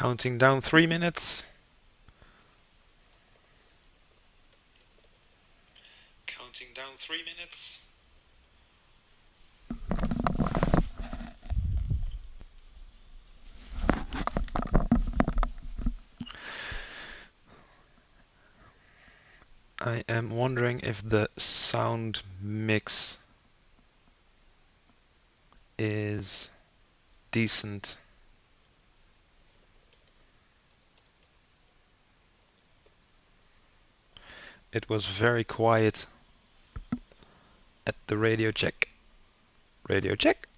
Counting down 3 minutes. Counting down 3 minutes. I am wondering if the sound mix is decent. It was very quiet at the radio check. Radio check.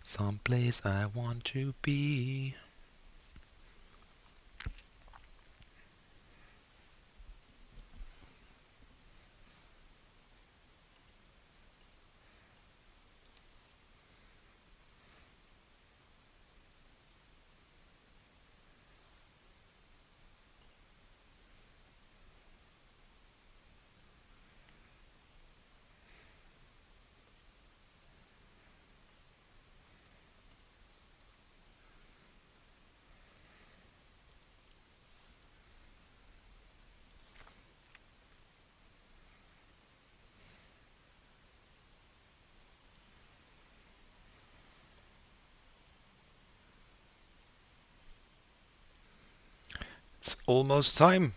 Someplace I want to be. It's almost time.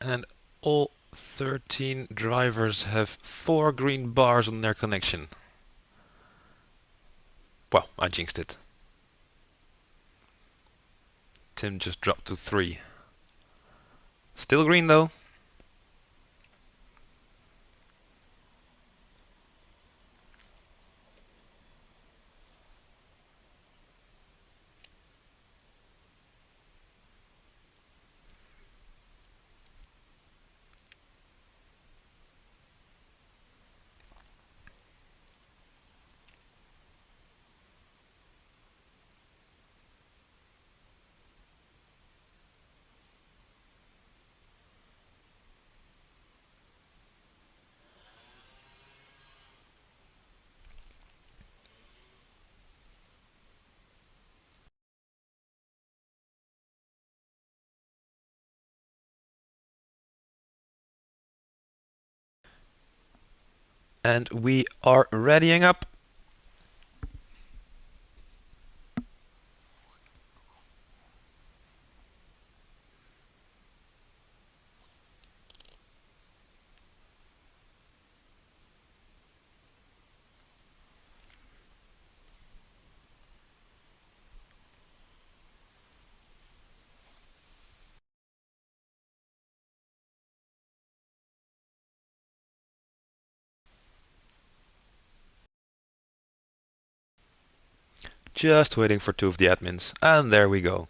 And all 13 drivers have 4 green bars on their connection. Well, I jinxed it. Tim just dropped to 3. Still green though. And we are readying up. Just waiting for 2 of the admins. And there we go.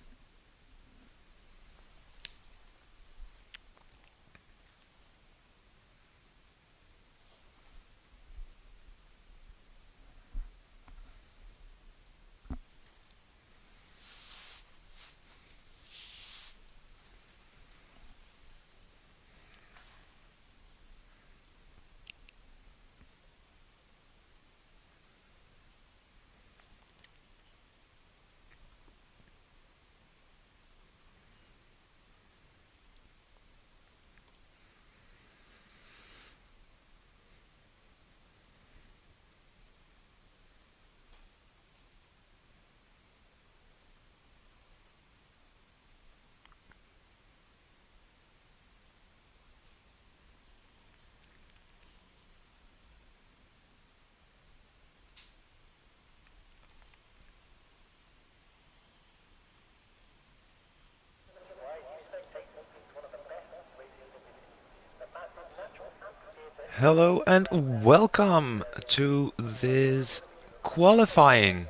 Hello and welcome to this qualifying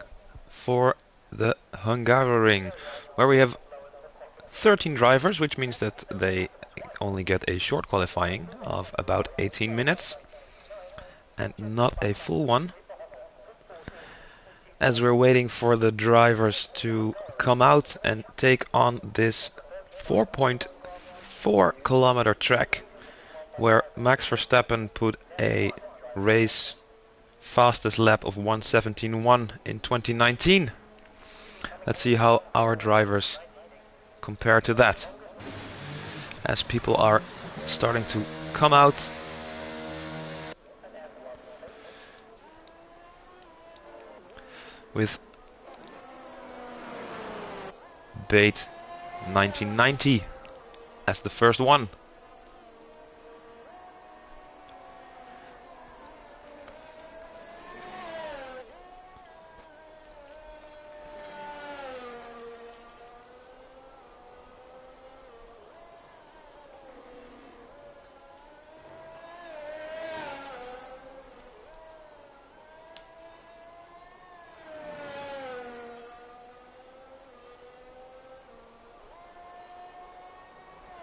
for the Hungaroring, where we have 13 drivers, which means that they only get a short qualifying of about 18 minutes and not a full one, as we're waiting for the drivers to come out and take on this 4.4 kilometer track where Max Verstappen put a race fastest lap of 1:17.1 in 2019. Let's see how our drivers compare to that, as people are starting to come out. With Bait 1990 as the first one.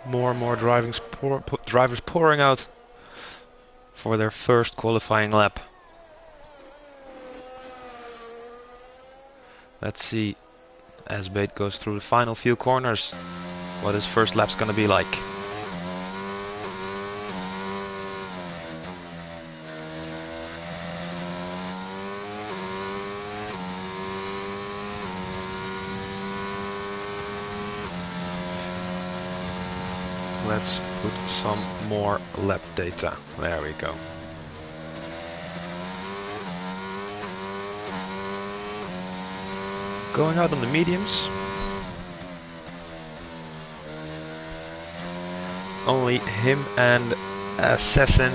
More and more drivers pouring out for their first qualifying lap. Let's see, as Bait goes through the final few corners, what his first lap's gonna be like. Let's put some more lap data. There we go. Going out on the mediums. Only him and Assassin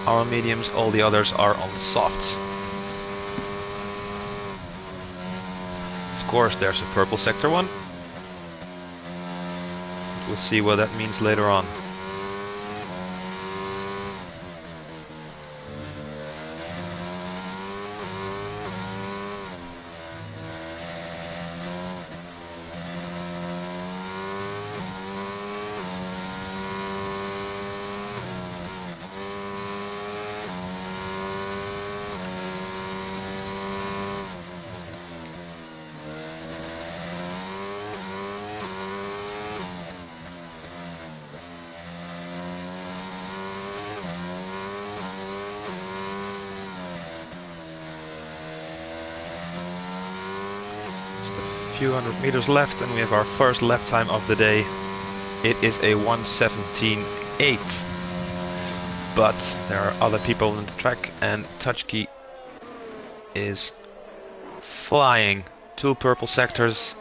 are on mediums, all the others are on softs. Of course, there's a purple sector one. We'll see what that means later on. Few hundred meters left and we have our first lap time of the day. It is a 1:17.8, but there are other people on the track and Touchkey is flying. 2 purple sectors.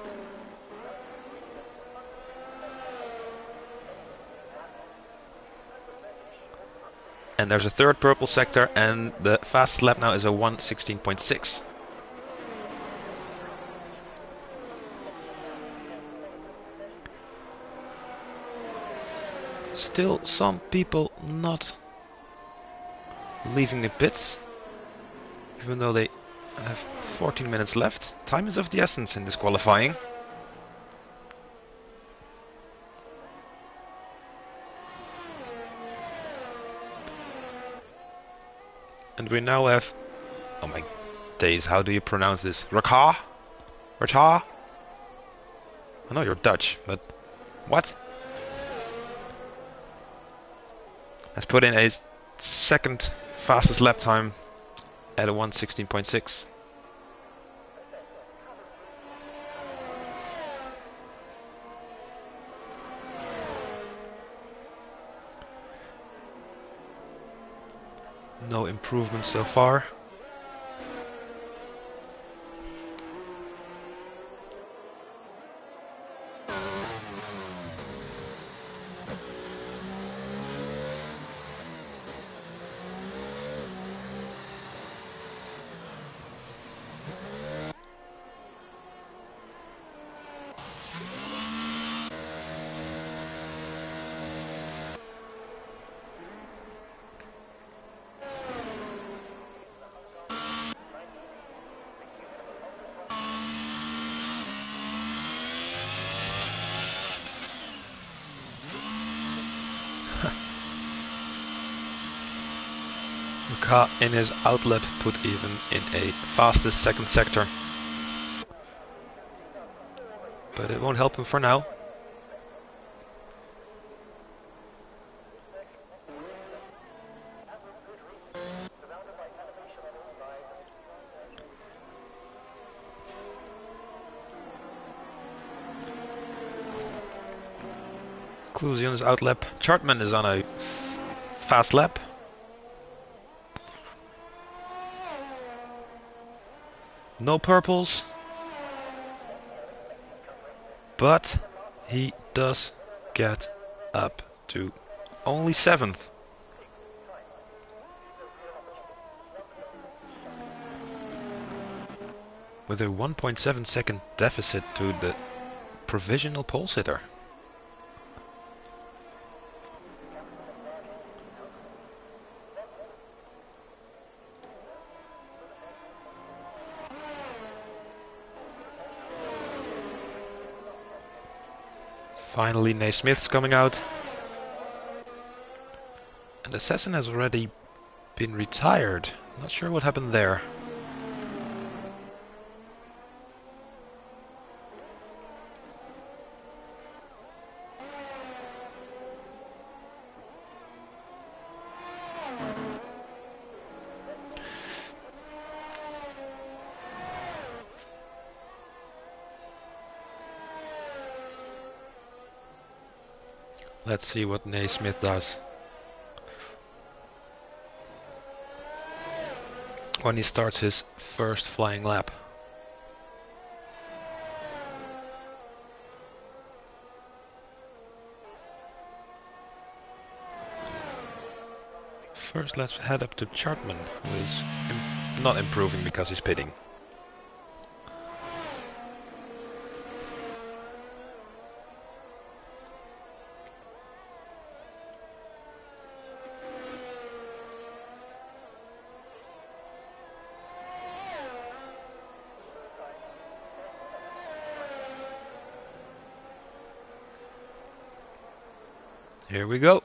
And there's a third purple sector, and the fastest lap now is a 1:16.6. Still some people not leaving the pits, even though they have 14 minutes left. Time is of the essence in this qualifying. And we now have, oh my days, how do you pronounce this? Raka? Rata? I know you're Dutch, but what? Has put in a second fastest lap time at a 1:16.6. No improvement so far. Ka in his outlap put even in a fastest second sector. But it won't help him for now. Cluzy on his outlap. Chartman is on a fast lap. No purples. But he does get up to only 7th. With a 1.7 second deficit to the provisional pole sitter. Finally, Naismith's coming out. And Assassin has already been retired. Not sure what happened there. Let's see what Naismith does when he starts his first flying lap. First, let's head up to Chartman, who is not improving because he's pitting. Here we go.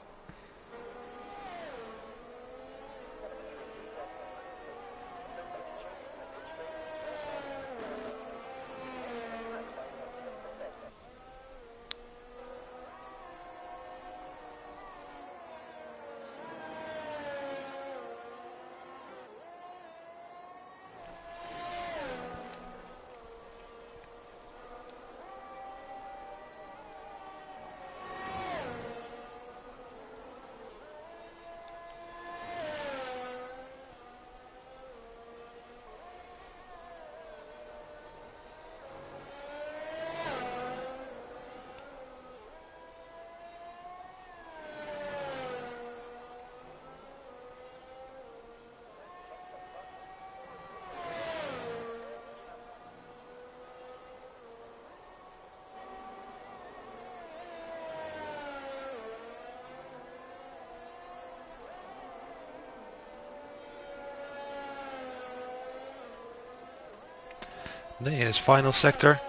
In his final sector,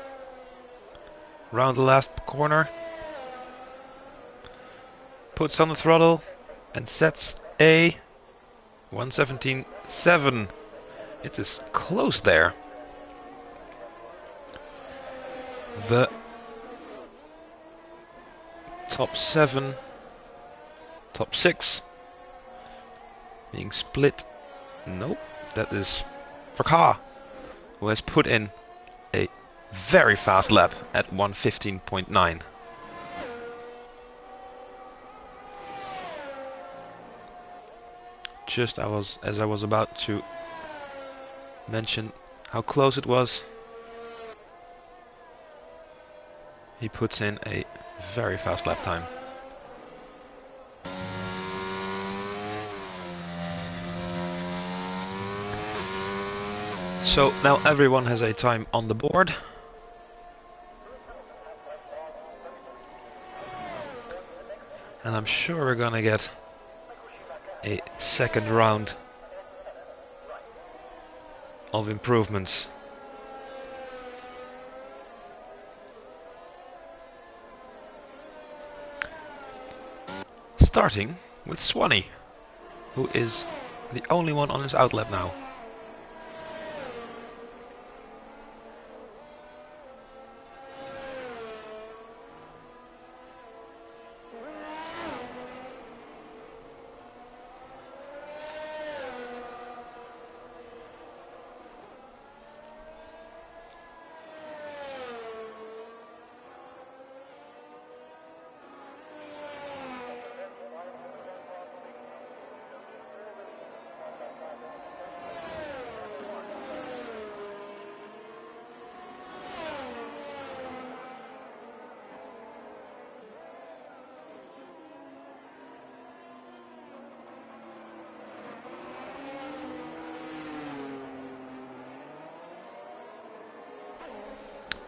round the last corner, puts on the throttle and sets a 1:17.7. It is close there. The top 7, top 6 being split. Nope, that is for Ka, who has put in a very fast lap at 1:15.9. Just as I was about to mention how close it was, he puts in a very fast lap time. So now everyone has a time on the board. And I'm sure we're gonna get a second round of improvements. Starting with Swanee, who is The only one on his outlap now.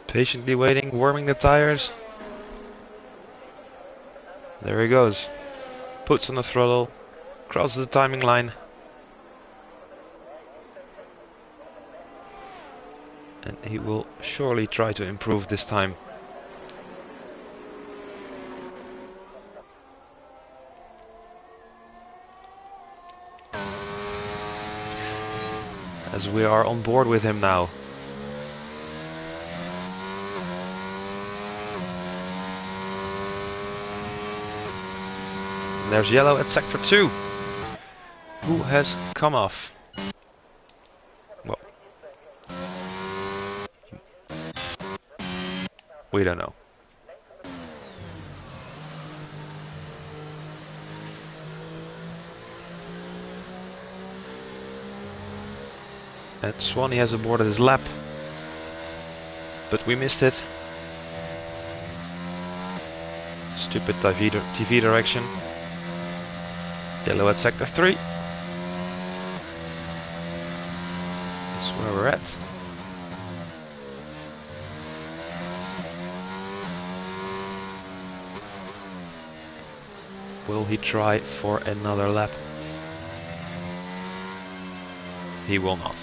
Patiently waiting, warming the tires. There he goes. Puts on the throttle, crosses the timing line. And he will surely try to improve this time. As we are on board with him now. There's yellow at sector 2, who has come off. Well, we don't know. And Swanee has aborted his lap, but we missed it. Stupid TV direction. Yellow at sector 3. That's where we're at. Will he try for another lap? He will not.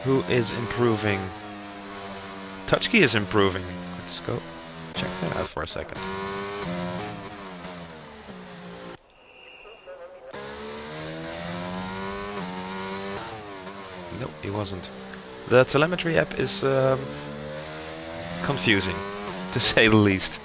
Who is improving? Touchkey is improving. Let's go check that out for a second. No, he wasn't. The telemetry app is confusing, to say the least.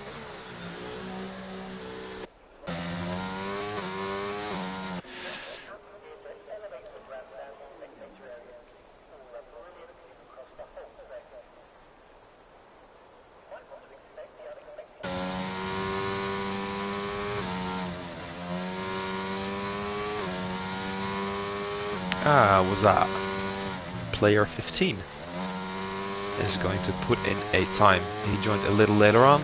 Was that player 15 is going to put in a time. He joined a little later on.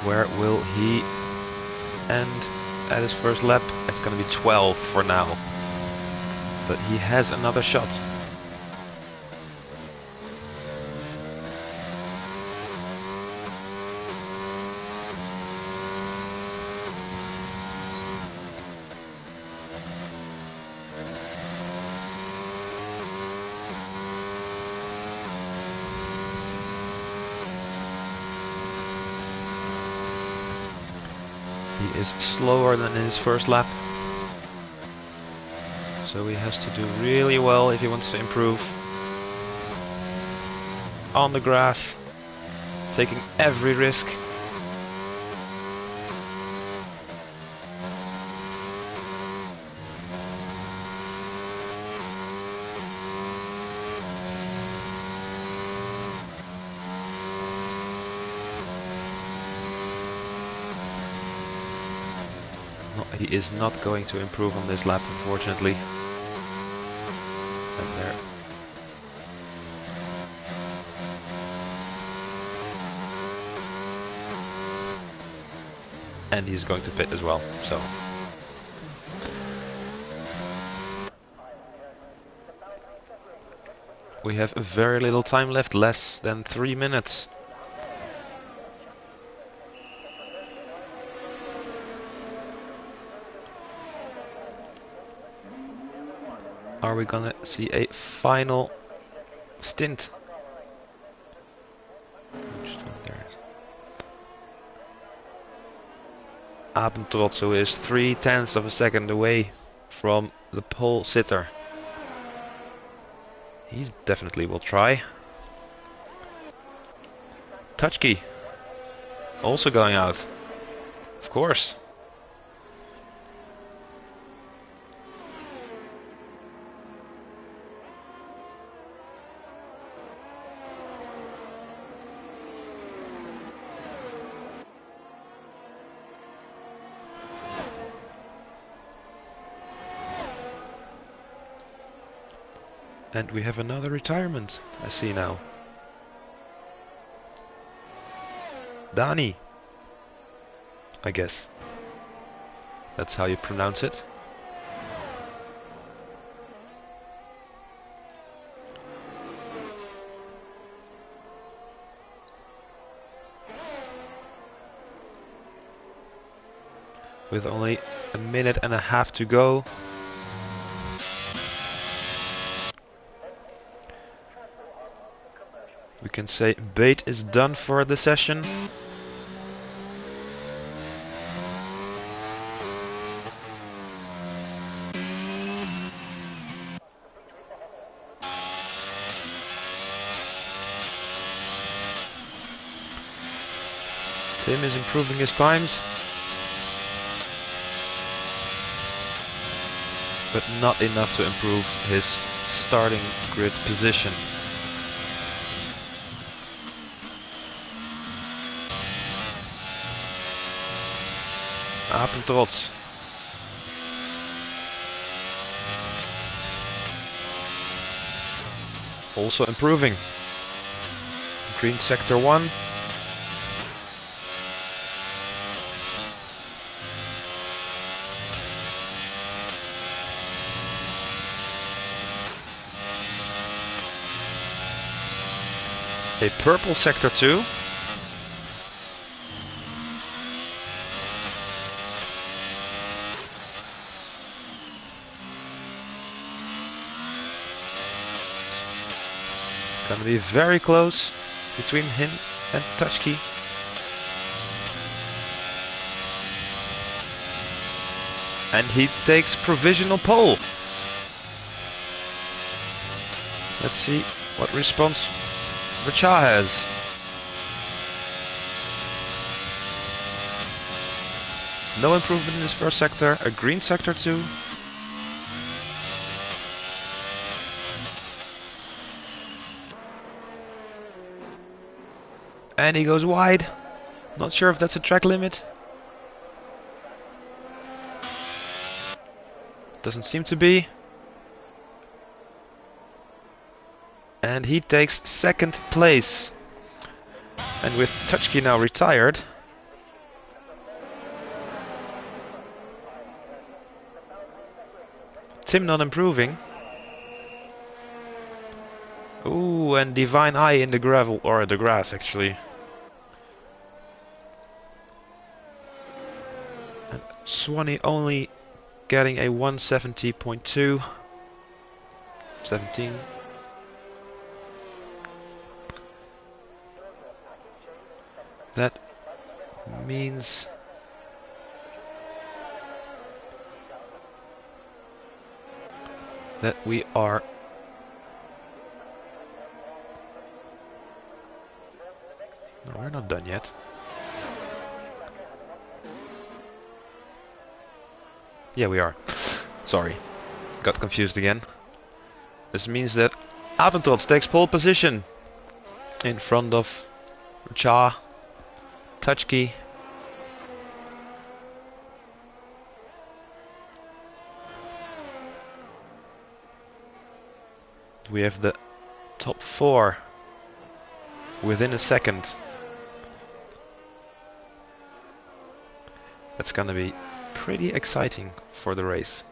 Where will he end at his first lap? It's going to be 12 for now, but he has another shot. He is slower than in his first lap, so he has to do really well if he wants to improve. On the grass, taking every risk. He is not going to improve on this lap, unfortunately. And there. And he's going to pit as well, so. We have very little time left, less than 3 minutes. Are we gonna see a final stint? Abendtrots, who is 3/10 of a second away from the pole sitter. He definitely will try. Touchkey also going out. Of course. And we have another retirement, I see now. Dani, I guess. That's how you pronounce it. With only a minute and a half to go. We can say bait is done for the session. Tim is improving his times, but not enough to improve his starting grid position. Abendtrots. Also improving. Green sector 1. A purple sector 2. Gonna be very close between him and Touchkey. And he takes provisional pole. Let's see what response Racha has. No improvement in his first sector, a green sector 2. And he goes wide. Not sure if that's a track limit. Doesn't seem to be. And he takes second place. And with Touchkey now retired, Tim not improving. Ooh, and Divine Eye in the gravel, or the grass actually. And Swanee only getting a 170.2. 17. That means that we are no, we're not done yet. Yeah, we are. Sorry, got confused again. This means that Abendtrots takes pole position in front of Racha, Touchkey. We have the top 4 within a second. That's gonna be pretty exciting for the race.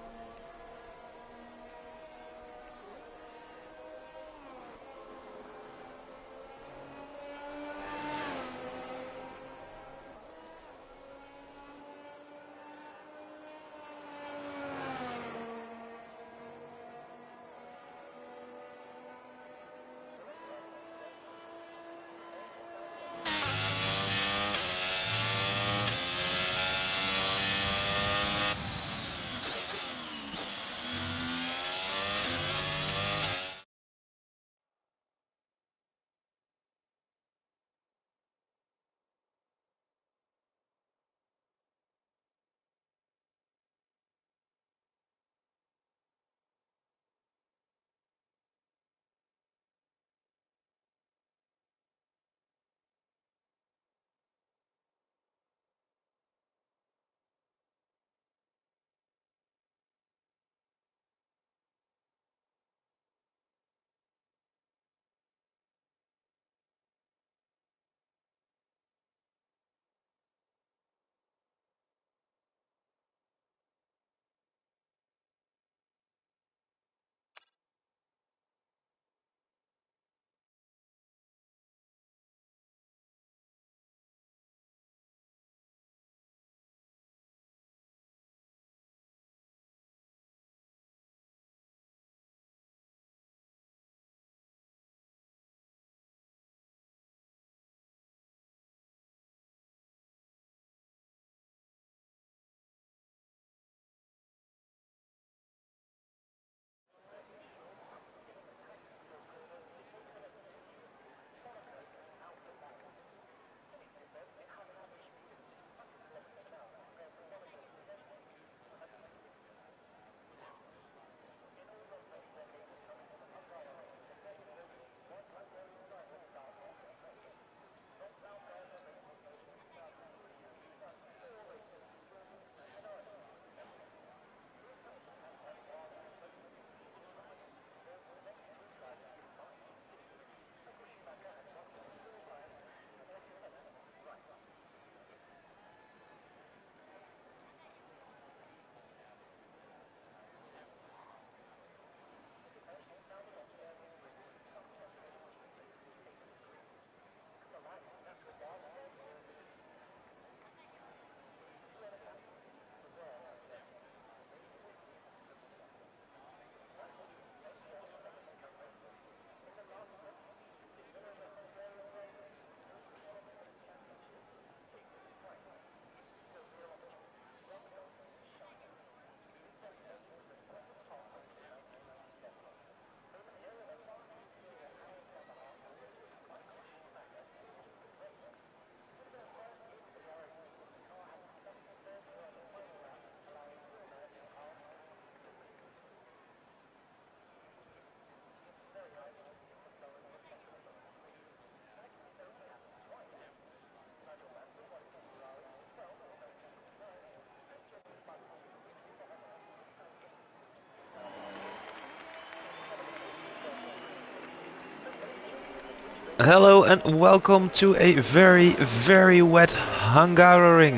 Hello and welcome to a very, very wet Hungary,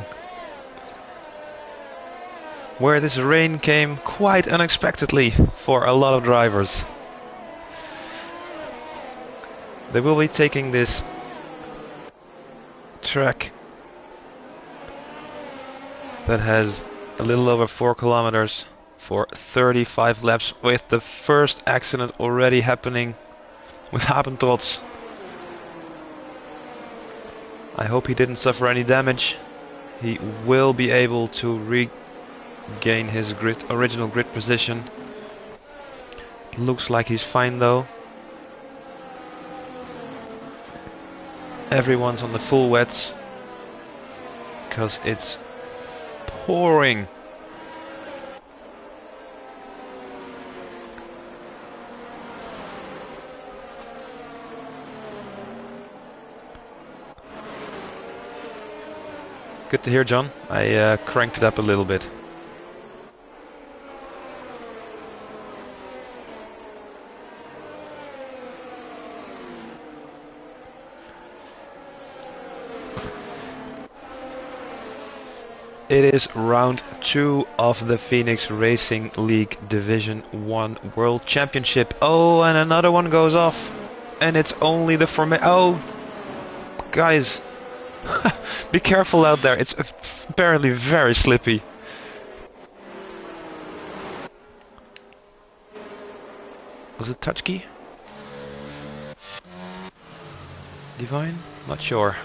where this rain came quite unexpectedly for a lot of drivers. They will be taking this track that has a little over 4 kilometers for 35 laps, with the first accident already happening with Habentrots. I hope he didn't suffer any damage. He will be able to regain his original grid position. Looks like he's fine though. Everyone's on the full wets because it's pouring. Good to hear, John. I cranked it up a little bit. It is round 2 of the Phoenix Racing League Division 1 World Championship. Oh, and another one goes off. And it's only the Oh, guys. Be careful out there, it's apparently very slippy. Was it touch key? Divine? Not sure.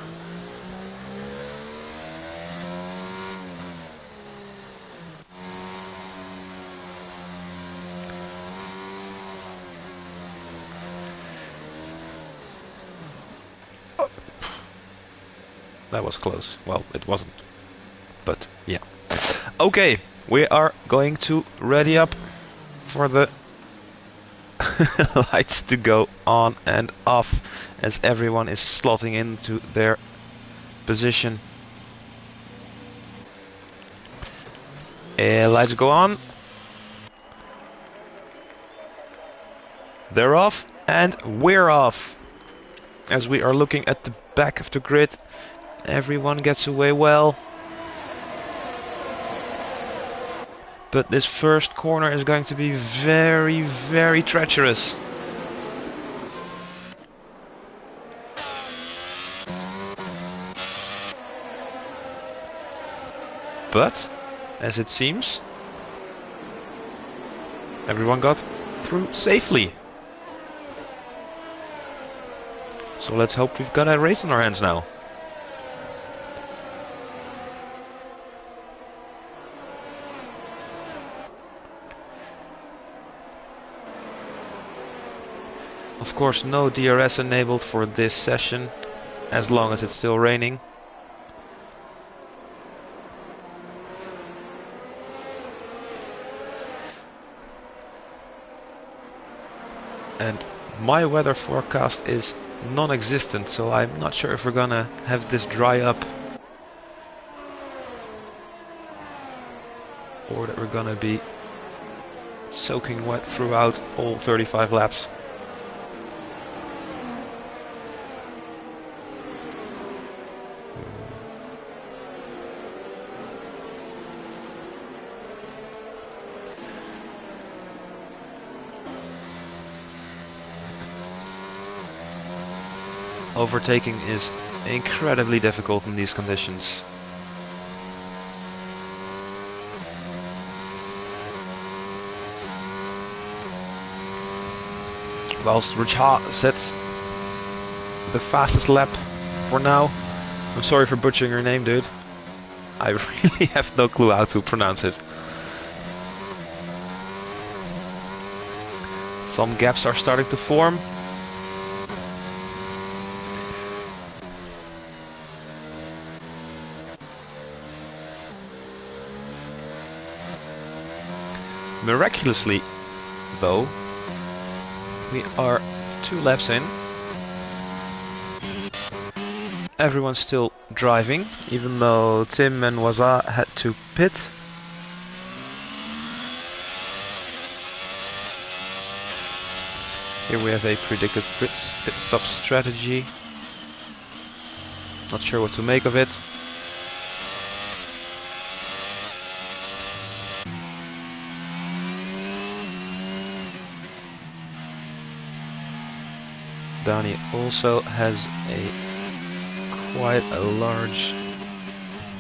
That was close. Well, it wasn't. But yeah. Okay, we are going to ready up for the lights to go on and off as everyone is slotting into their position. Lights go on. They're off and we're off. As we are looking at the back of the grid, everyone gets away well. But this first corner is going to be very, very treacherous. But, as it seems, everyone got through safely. So let's hope we've got a race on our hands now. Of course, no DRS enabled for this session, as long as it's still raining. And my weather forecast is non-existent, so I'm not sure if we're gonna have this dry up or that we're gonna be soaking wet throughout all 35 laps. Overtaking is incredibly difficult in these conditions. Whilst Richard sets the fastest lap for now. I'm sorry for butchering your name, dude. I really have no clue how to pronounce it. Some gaps are starting to form. Miraculously, though, we are 2 laps in. Everyone's still driving, even though Tim and Waza had to pit. Here we have a predicted pit stop strategy. Not sure what to make of it. Danny also has quite a large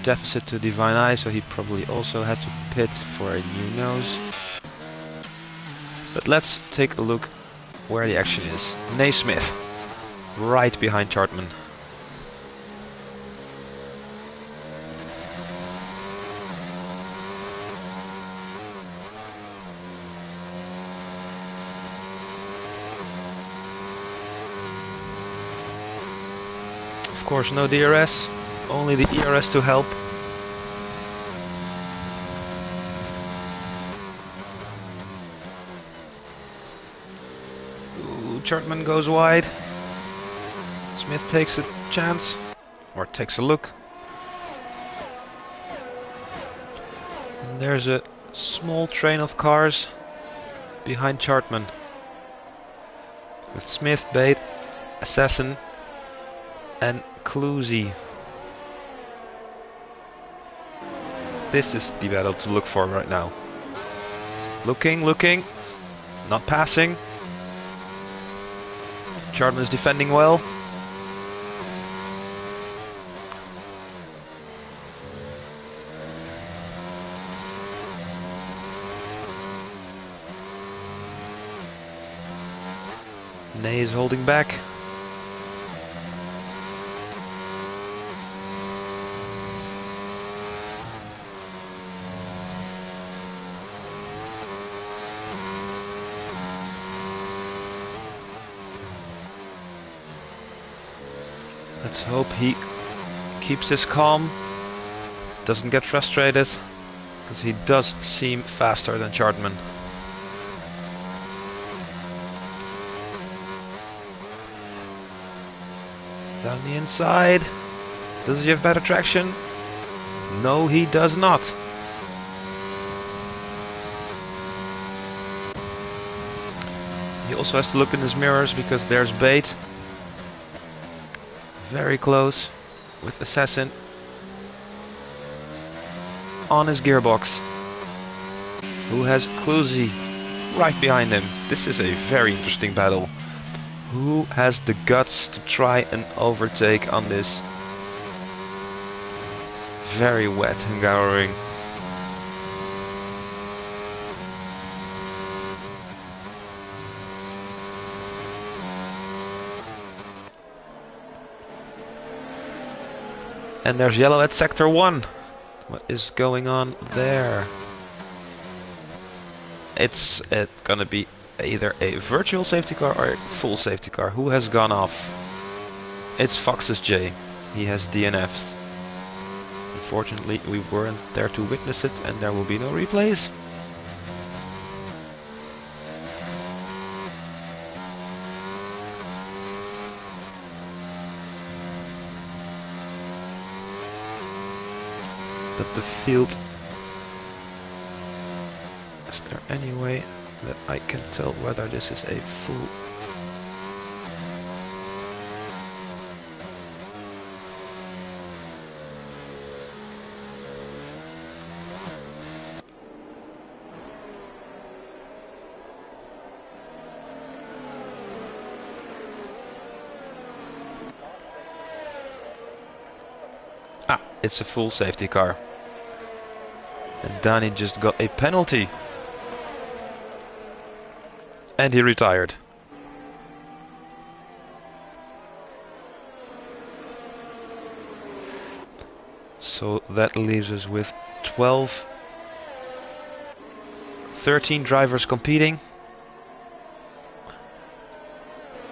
deficit to Divine Eye, so he probably also had to pit for a new nose. But let's take a look where the action is. Naismith, right behind Chartman. Of course, no DRS, only the ERS to help. Ooh, Chartman goes wide. Smith takes a chance, or takes a look. And there's a small train of cars behind Chartman, with Smith, Bate, Assassin and Cluzy. This is the battle to look for right now. Looking, not passing. Chartman is defending well. Ney is holding back. Let's hope he keeps his calm, doesn't get frustrated, because he does seem faster than Chartman. Down the inside. Does he have better traction? No, he does not. He also has to look in his mirrors because there's Bate. Very close with Assassin on his gearbox, who has Cluzy right behind him. This is a very interesting battle. Who has the guts to try and overtake on this very wet Hungaroring? And there's yellow at sector 1. What is going on there? It's gonna be either a virtual safety car or a full safety car. Who has gone off? It's Fox's J. He has DNF'd. Unfortunately, we weren't there to witness it, and there will be no replays. But the field... Is there any way that I can tell whether this is a full... Ah, it's a full safety car. And Danny just got a penalty. And he retired. So that leaves us with 13 drivers competing.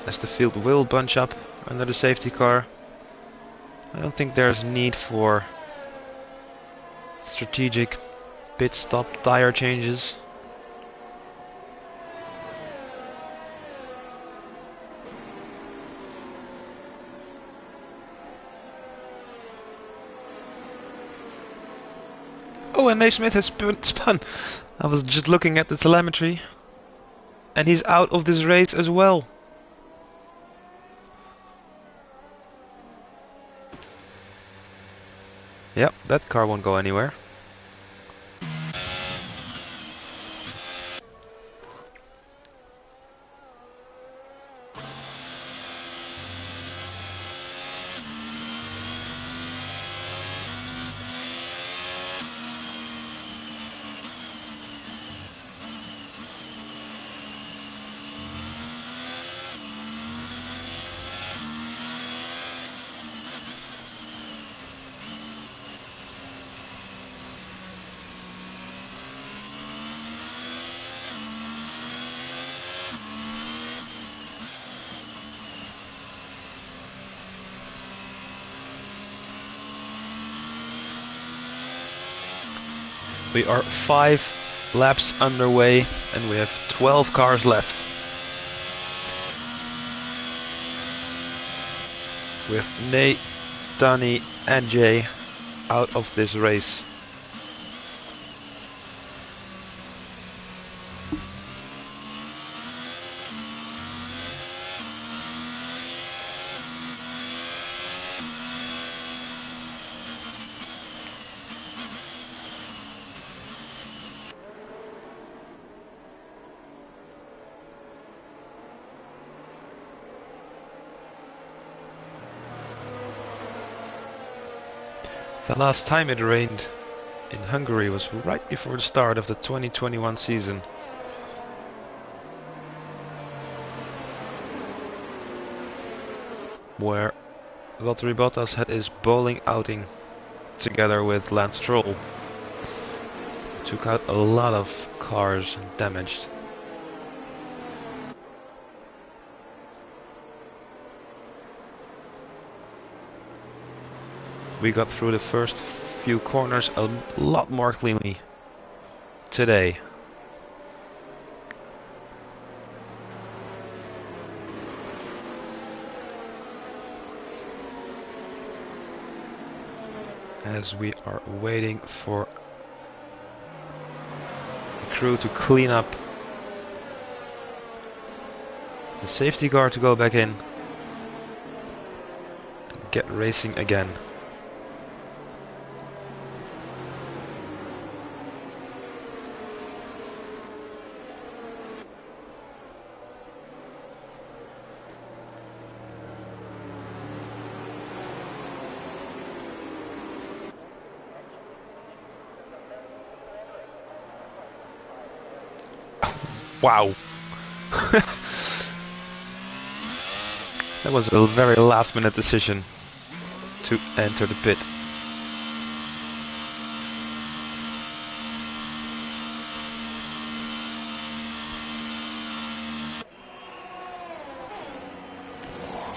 As the field will bunch up under the safety car. I don't think there's need for strategic pit stop tire changes. Oh, and Naismith has spun. I was just looking at the telemetry. And he's out of this race as well. Yep, that car won't go anywhere. We are 5 laps underway and we have 12 cars left. With Nate, Danny and Jay out of this race. The last time it rained in Hungary was right before the start of the 2021 season. Where Valtteri Bottas had his bowling outing together with Lance Stroll. Took out a lot of cars damaged. We got through the first few corners a lot more cleanly today. As we are waiting for the crew to clean up, the safety car to go back in and get racing again. Wow. That was a very last minute decision to enter the pit.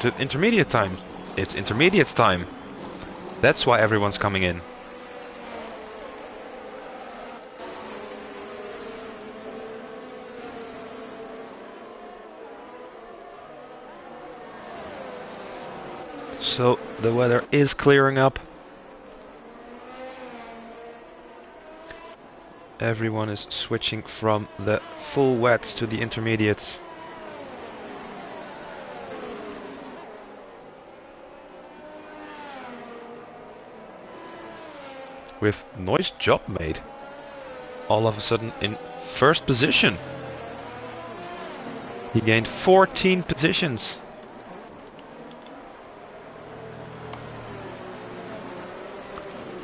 The intermediate time. It's intermediate time. That's why everyone's coming in. So the weather is clearing up. Everyone is switching from the full wets to the intermediates. With nice job made. All of a sudden in first position. He gained 14 positions.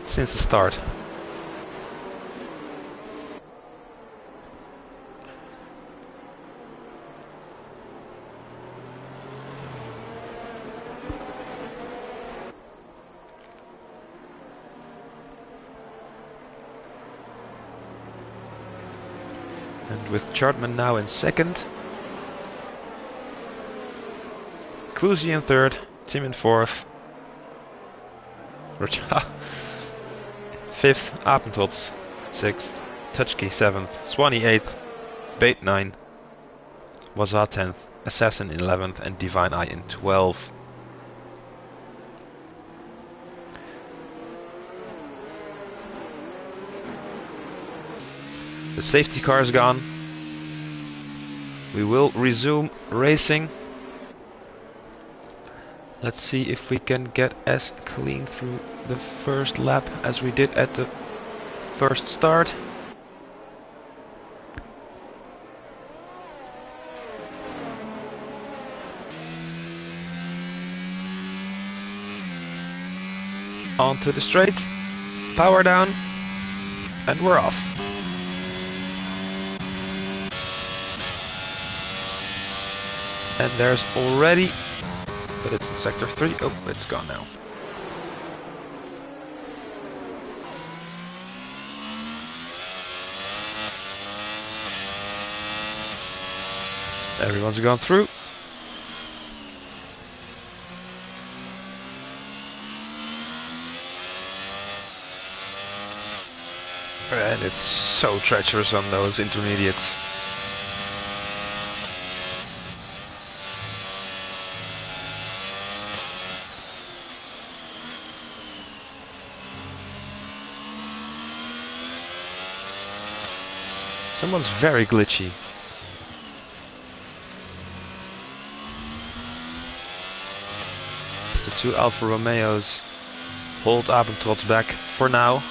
Since the start. And with Chartman now in second. Clusie in third, Tim in fourth. Fifth, Apentots, sixth, Touchkey seventh, Swanee eighth, Bait 9, Wazza 10th, Assassin in 11th and Divine Eye in 12th. The safety car is gone. We will resume racing. Let's see if we can get as clean through the first lap as we did at the first start. Onto the straights, power down, and we're off. And there's already, but it's in sector 3, oh, it's gone now. Everyone's gone through. And it's so treacherous on those intermediates. Someone's very glitchy. So two Alfa Romeos hold Abendtrots back for now.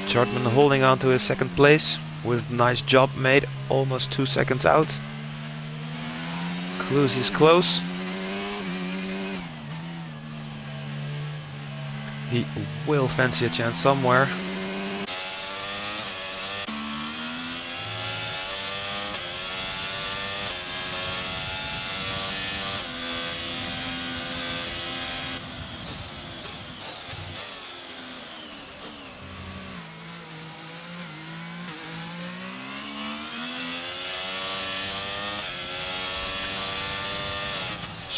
Chartman holding on to his second place with nice job made, almost 2 seconds out. Cluzy's close. He will fancy a chance somewhere.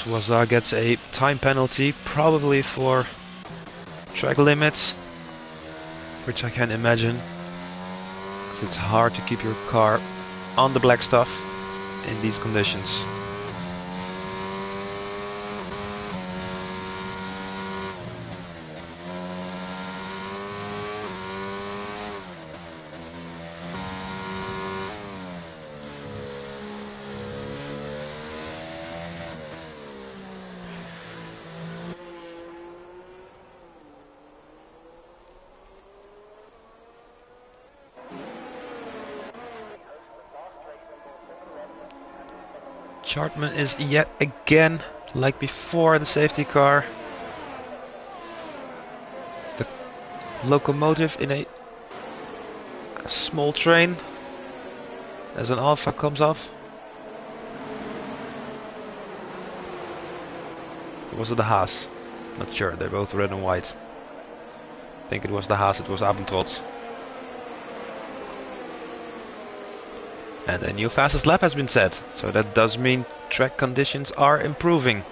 Swazar gets a time penalty, probably for track limits, which I can imagine, because it's hard to keep your car on the black stuff in these conditions. Chartman is yet again, like before the safety car, the locomotive in a small train as an Alpha comes off. Or was it the Haas? Not sure, they're both red and white. I think it was the Haas, it was Abendtrots. And a new fastest lap has been set, so that does mean track conditions are improving.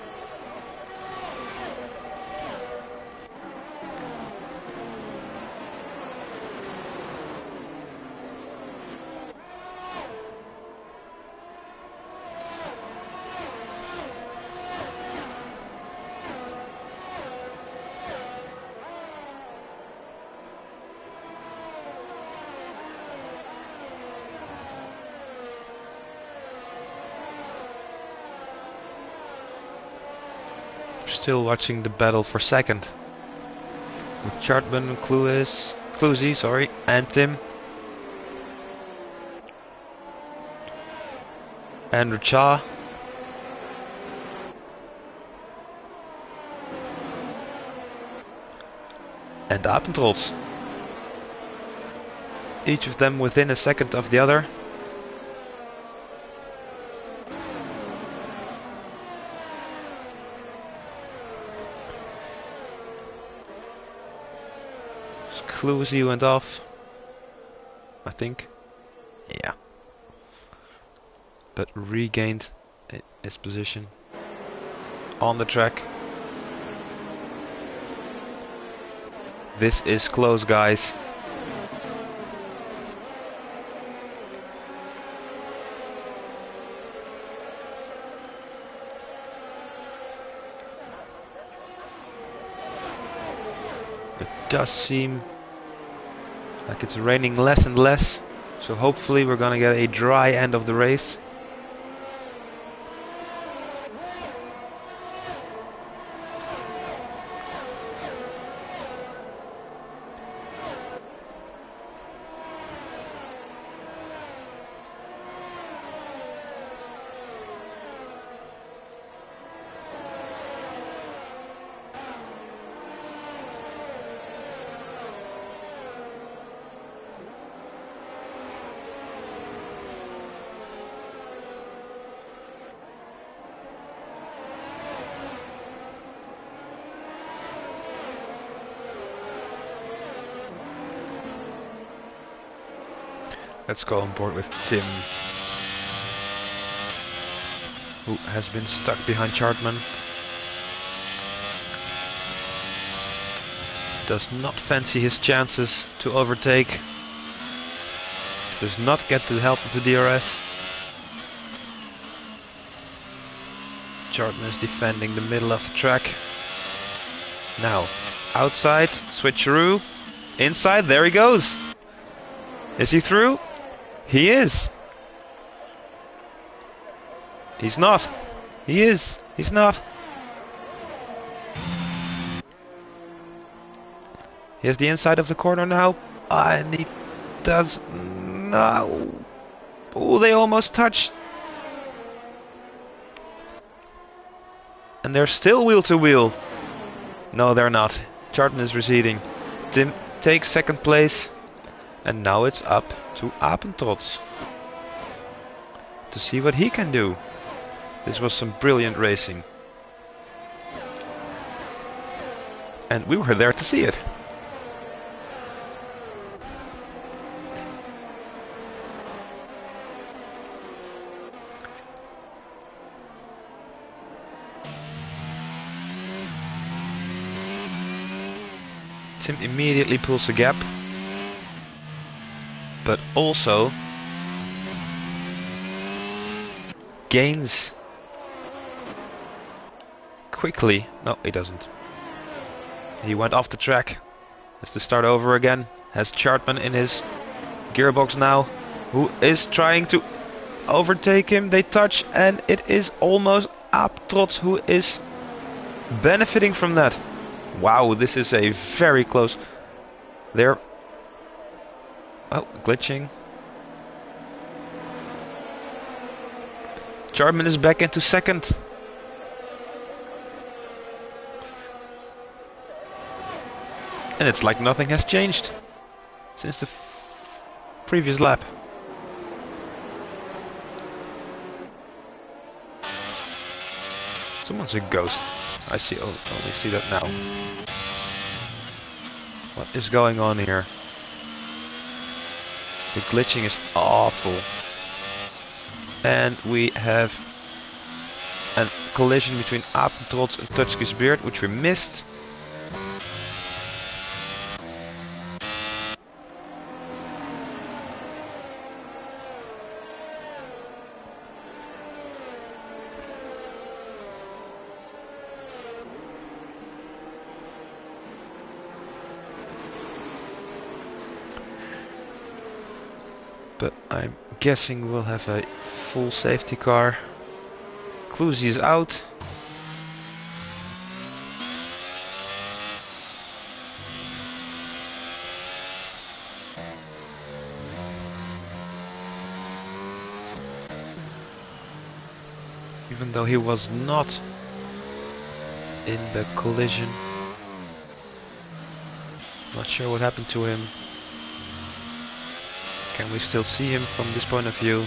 Still watching the battle for second, with Chartman, Cluzy, sorry, and Tim. Andrew Cha. And Abendtrots. Each of them within a second of the other. Cluzy went off, I think. Yeah. But regained its position on the track. This is close, guys. It does seem like it's raining less and less, so hopefully we're gonna get a dry end of the race. Let's go on board with Tim, who has been stuck behind Chartman. Does not fancy his chances to overtake. Does not get the help of the DRS. Chartman is defending the middle of the track. Now, outside, switcheroo. Inside, there he goes. Is he through? He is. He's not. He is. He's not. He has the inside of the corner now. And he does... No. Oh, they almost touch. And they're still wheel to wheel. No, they're not. Charlton is receding. Tim takes second place. And now it's up to Apentrots to see what he can do. This was some brilliant racing. And we were there to see it. Tim immediately pulls a gap. But also gains quickly. No, he doesn't. He went off the track. Has to start over again. Has Chartman in his gearbox now, who is trying to overtake him. They touch and it is almost Apentrots who is benefiting from that. Wow, this is a very close. They're oh, glitching. Chartman is back into second. And it's like nothing has changed since the previous lap. Someone's a ghost. I see. Oh, only see that now. What is going on here? The glitching is awful. And we have a collision between Apentrots and Tutski's Beard, which we missed. But I'm guessing we'll have a full safety car. Cluzy is out. Even though he was not in the collision. Not sure what happened to him. Can we still see him from this point of view?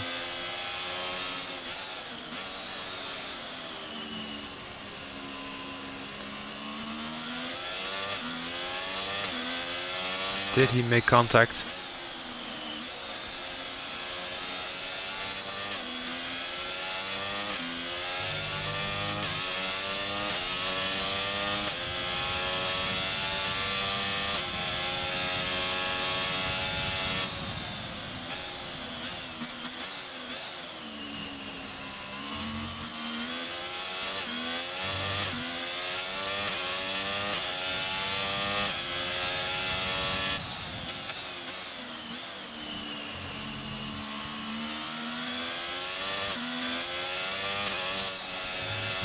Did he make contact?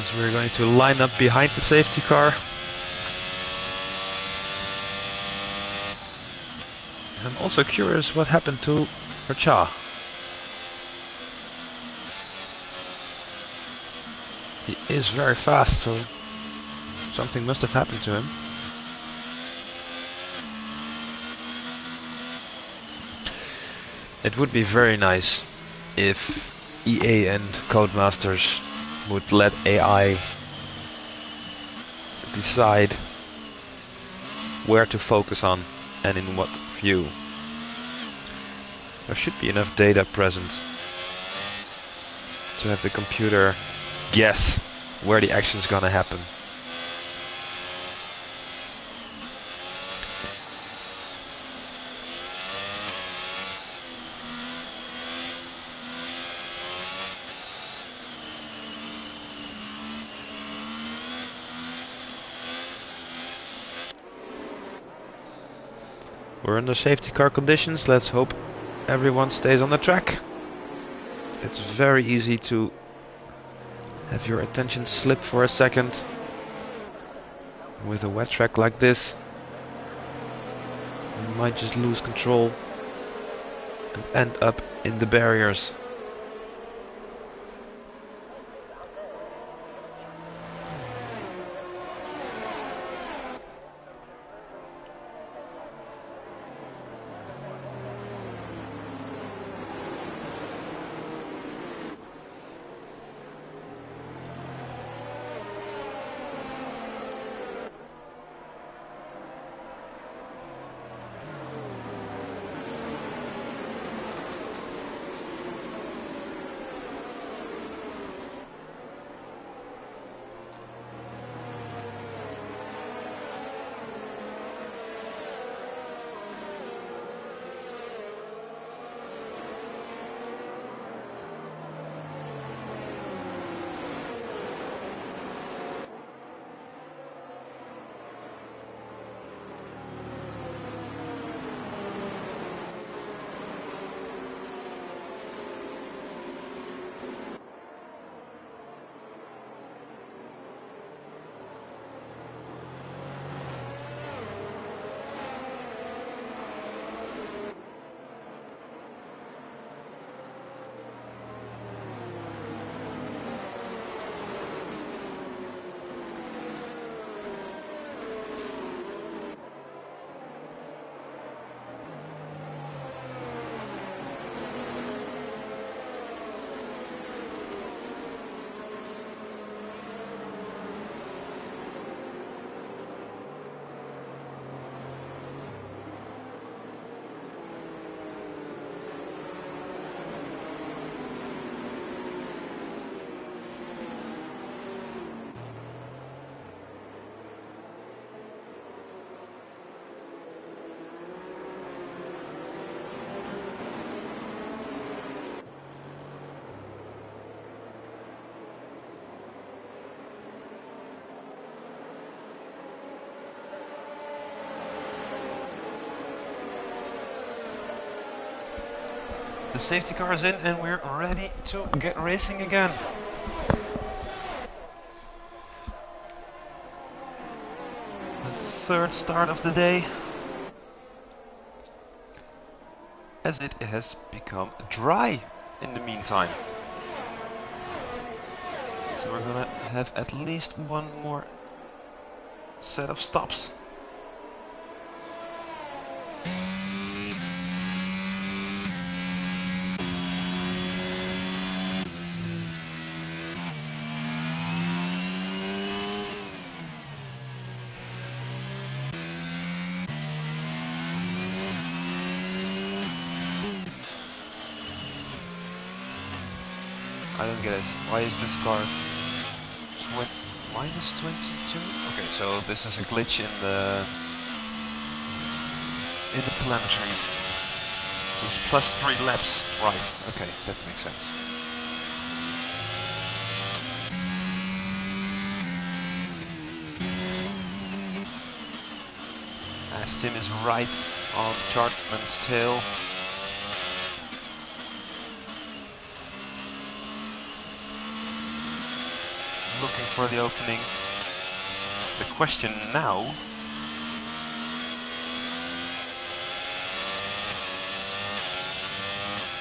As we're going to line up behind the safety car. I'm also curious what happened to Racha. He is very fast, so something must have happened to him. It would be very nice if EA and Codemasters would let AI decide where to focus on and in what view. There should be enough data present to have the computer guess where the action is gonna happen. We're under safety car conditions. Let's hope everyone stays on the track. It's very easy to have your attention slip for a second. With a wet track like this, you might just lose control and end up in the barriers. The safety car is in and we're ready to get racing again. The third start of the day, as it has become dry in the meantime. So we're gonna have at least one more set of stops. I don't get it. Why is this car minus 22? Okay, so this is a glitch in the telemetry. It's plus 3 laps. Right. Okay, that makes sense. As Tim is right on Chartman's tail. looking for the opening. The question now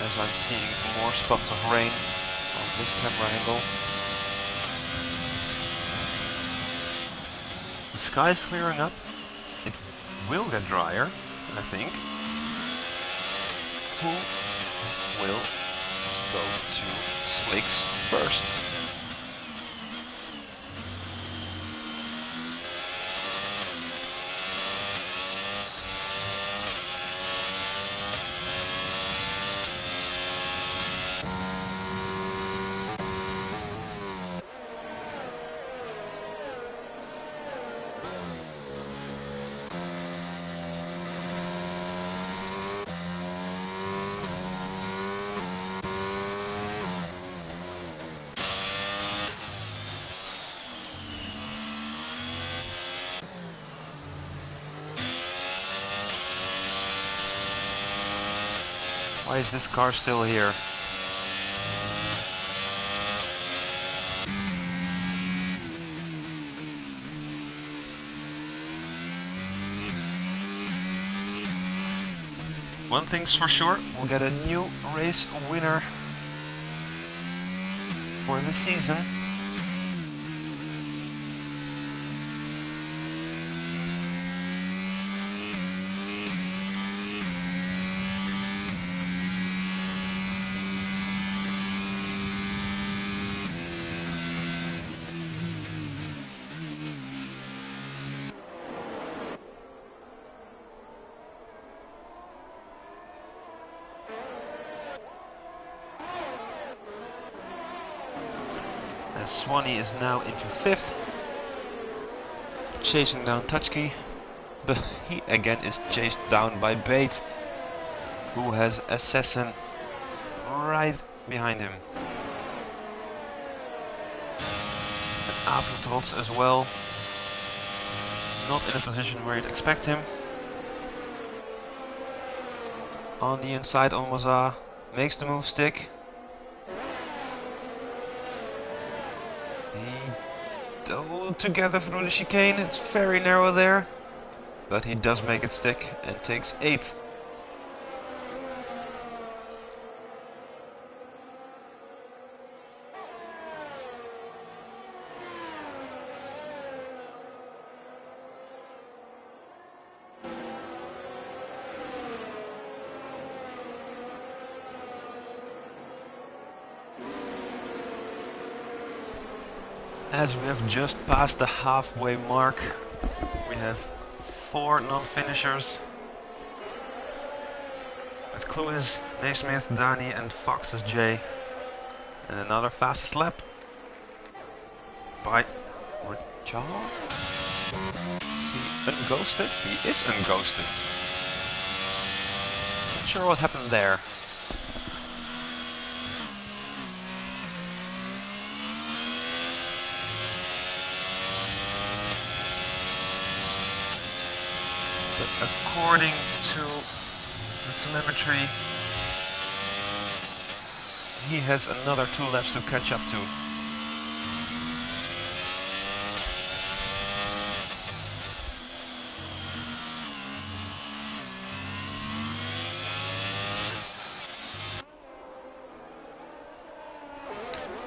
as I'm seeing more spots of rain on this camera angle. The sky is clearing up. It will get drier, I think. Who will go to slicks first? Why is this car still here? One thing's for sure, we'll get a new race winner for the season. As Swanee is now into 5th, chasing down Touchkey, but he again is chased down by Bate, who has Assassin right behind him. And Aventrots as well, not in a position where you'd expect him. On the inside, Almazar makes the move stick. He dove together through the chicane, it's very narrow there, but he does make it stick and takes 8th. As we have just passed the halfway mark, we have 4 non-finishers. With Cluis, Naismith, Dani and Fox as J. And another fastest lap by Rajal. Is he unghosted? He is unghosted. Not sure what happened there. But according to the telemetry, he has another 2 laps to catch up to.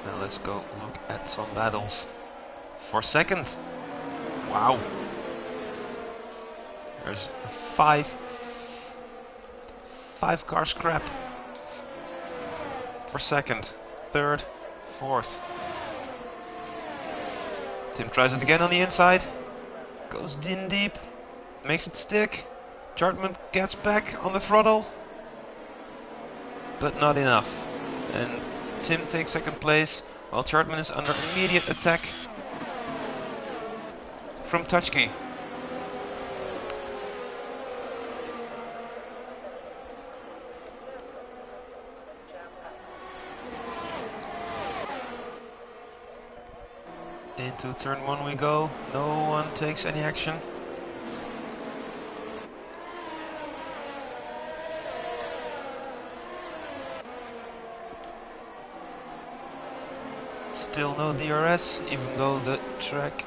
Now let's go look at some battles. For second. Wow. There's 5 car scrap for second, third, fourth. Tim tries it again on the inside, goes in deep, makes it stick. Chartman gets back on the throttle, but not enough. And Tim takes second place, while Chartman is under immediate attack from Touchkey. Into turn 1 we go, no one takes any action. Still no DRS, even though the track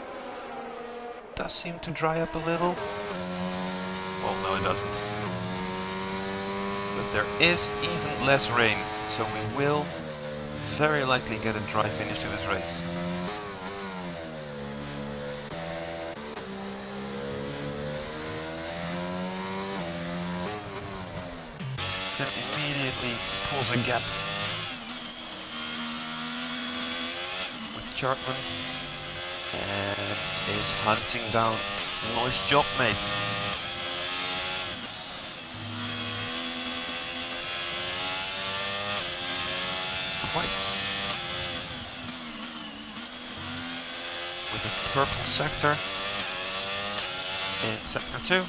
does seem to dry up a little. Well, no it doesn't. But there is even less rain, so we will very likely get a dry finish to this race. Tim immediately pulls a gap with Chartman and is hunting down Nice job, mate. Quite with the purple sector in sector 2.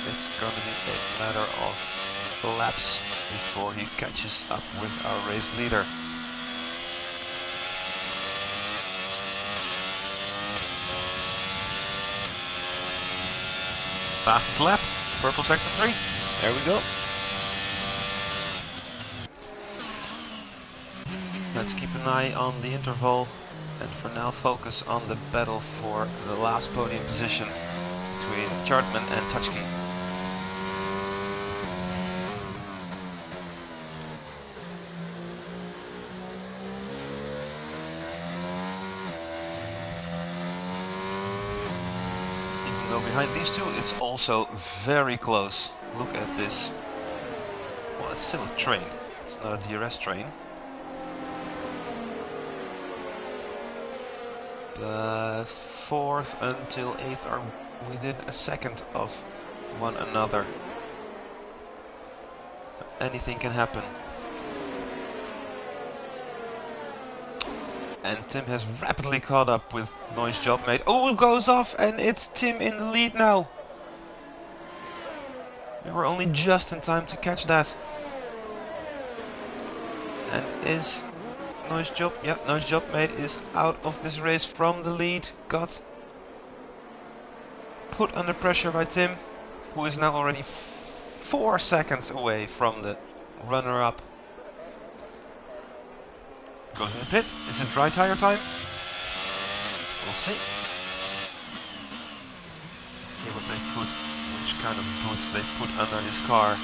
It's gonna be a matter of laps before he catches up with our race leader. Fastest lap, purple sector 3. There we go. Let's keep an eye on the interval and for now focus on the battle for the last podium position between Chartman and Tuchke. Even though behind these two it's also very close. Look at this. Well, it's still a train. It's not a DRS train. The 4th until 8th are within a second of one another. Anything can happen. And Tim has rapidly caught up with Nice job, mate. Oh, it goes off and it's Tim in the lead now. We were only just in time to catch that. And is Nice job, yeah, Nice job, mate is out of this race from the lead. Got put under pressure by Tim, who is now already 4 seconds away from the runner-up. Goes in the pit. Is it dry tire time? We'll see. Let's see what they put, which kind of boots they put under this car.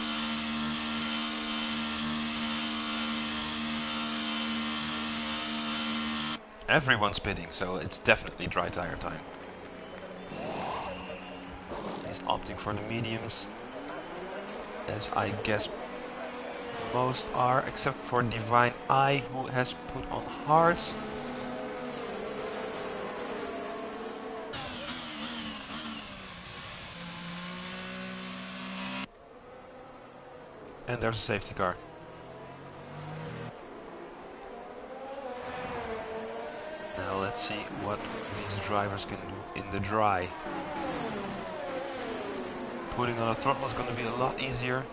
Everyone's pitting, so it's definitely dry tire time. He's opting for the mediums, as I guess most are, except for Divine Eye, who has put on hards. And there's a safety car. Now let's see what these drivers can do in the dry. Putting on a throttle is going to be a lot easier.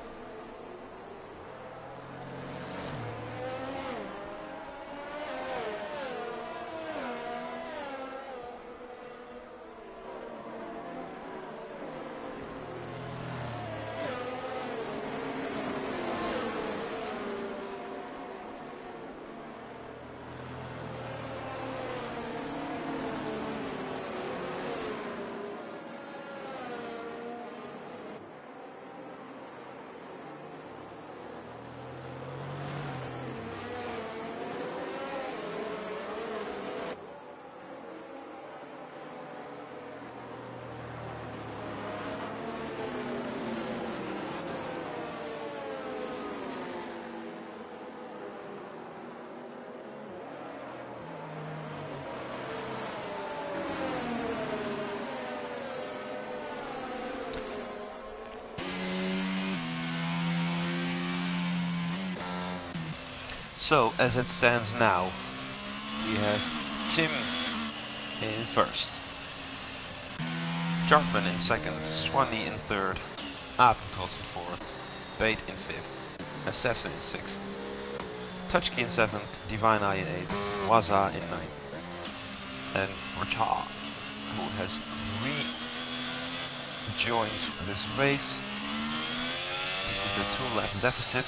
So, as it stands now, we have Tim in first, Chartman in second, Swanee in third, Apentros in fourth, Bate in fifth, Assassin in sixth, Tuchke in seventh, Divine Eye in eighth, Waza in ninth, and Orcha, who has rejoined this race with a 2-lap deficit.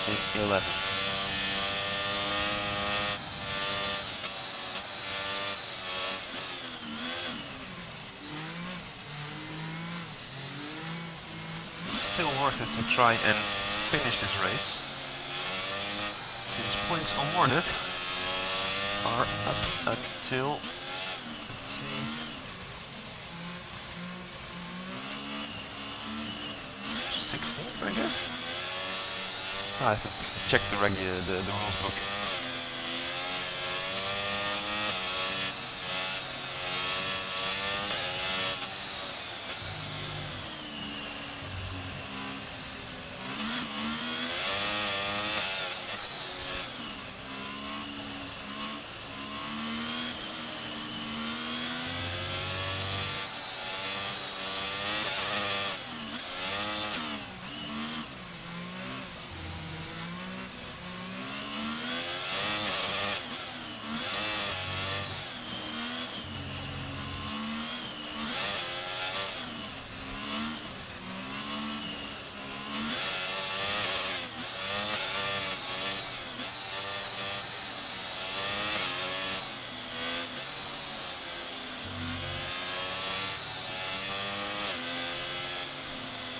in 11th. It's still worth it to try and finish this race, since points awarded are up until, let's see, 16th, I guess. I have to check the rules book.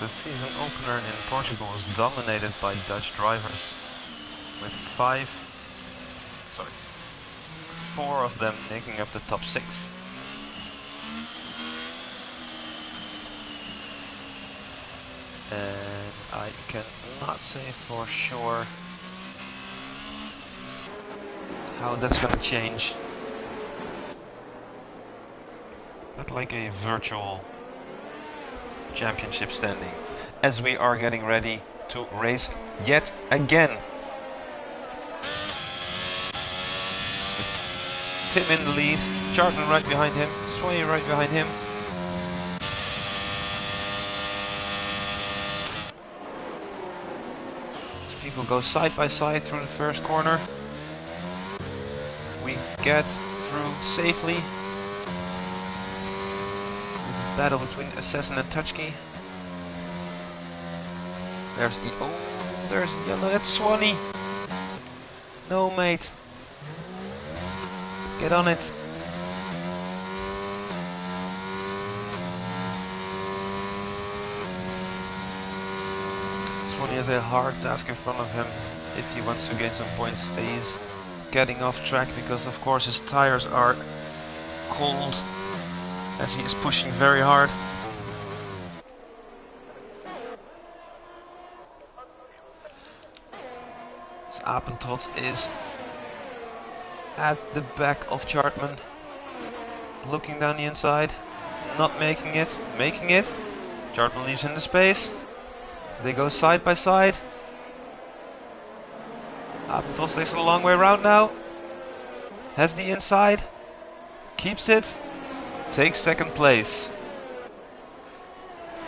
The season opener in Portugal was dominated by Dutch drivers, with four of them making up the top 6. And I cannot say for sure how that's gonna change. But like a virtual championship standing, as we are getting ready to race yet again. With Tim in the lead, Charlton right behind him, Sway right behind him. As people go side by side through the first corner, we get through safely. Battle between Assassin and Touchkey. There's yellow. That's Swanee. No, mate. Get on it. Swanee has a hard task in front of him if he wants to gain some points. He's getting off track because, of course, his tires are cold, as he is pushing very hard. Apentrot is at the back of Chartman, looking down the inside, not making it, making it. Chartman leaves in the space. They go side by side. Apentrot takes it a long way around now. Has the inside, keeps it, takes second place.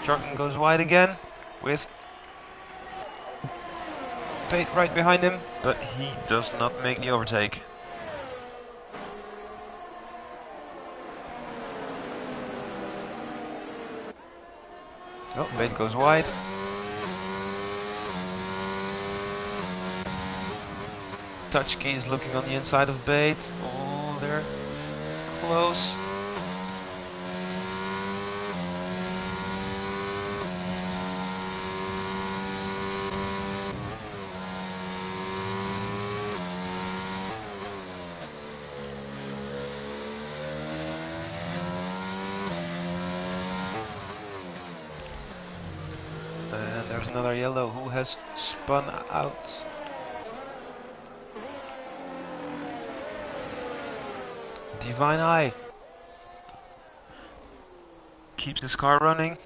Charlton goes wide again with Pate right behind him, but he does not make the overtake. Oh, Pate goes wide. Touchkey is looking on the inside of Bate. Oh, they're close. And there's another yellow who has spun out. Divine Eye keeps his car running